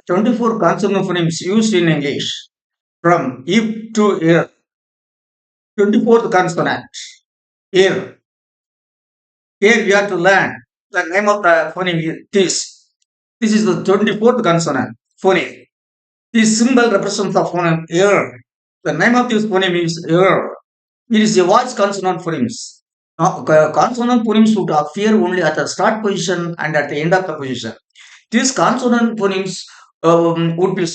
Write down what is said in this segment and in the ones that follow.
24 consonant phonemes used in English from if to ear. 24th consonant, ear. Here we have to learn the name of the phoneme this. This is the 24th consonant phoneme. This symbol represents the phoneme ear. The name of this phoneme is ear. It is a voice consonant phonemes. Consonant phonemes would appear only at the start position and at the end of the position. These consonant phonemes would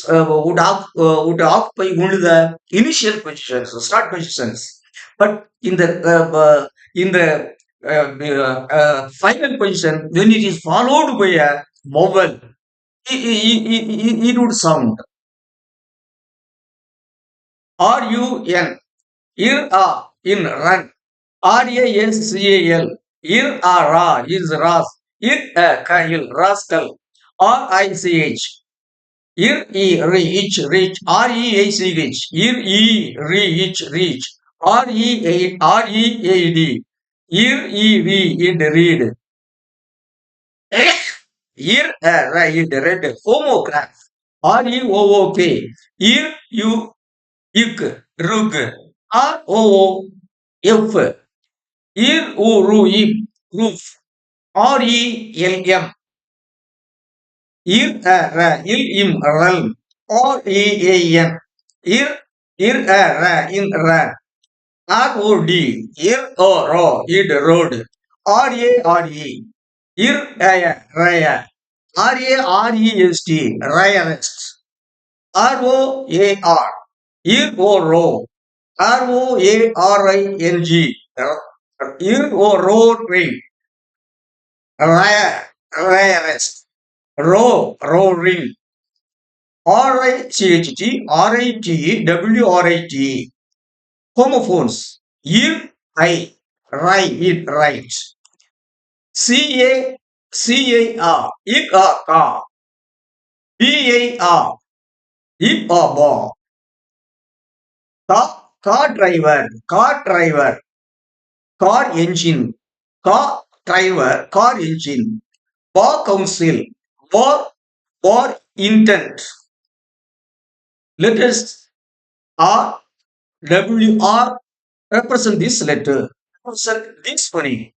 occupy only the initial positions, the start positions. But in the final position, when it is followed by a vowel, it would sound RUN. Ir a in run. RASCAL. Ir a ra is ras. Ir a kail rascal. RICH. Ir e reach reach. REACH. Ir e reach reach. READ. Ir e read. Ir a read. Homograph. REOOK. Ir you ik rug. ROOF. Ir uru if roof. RELM. Ir il im realm. REAN. Ir in ran. ROD. Ir ro id road. RARE. Ir raya. RAREST. Rarest. ROAR. Ir ro. ROARING. Ir roaring. Rarest. Roaring. RICHT. Homophones. Ir it right. CAR. Ik a car. BAR. If a bar. Car driver. Car engine. Car driver. Car engine. Bar council. War intent. Letters R, WR represent this letter. Represent this phoneme.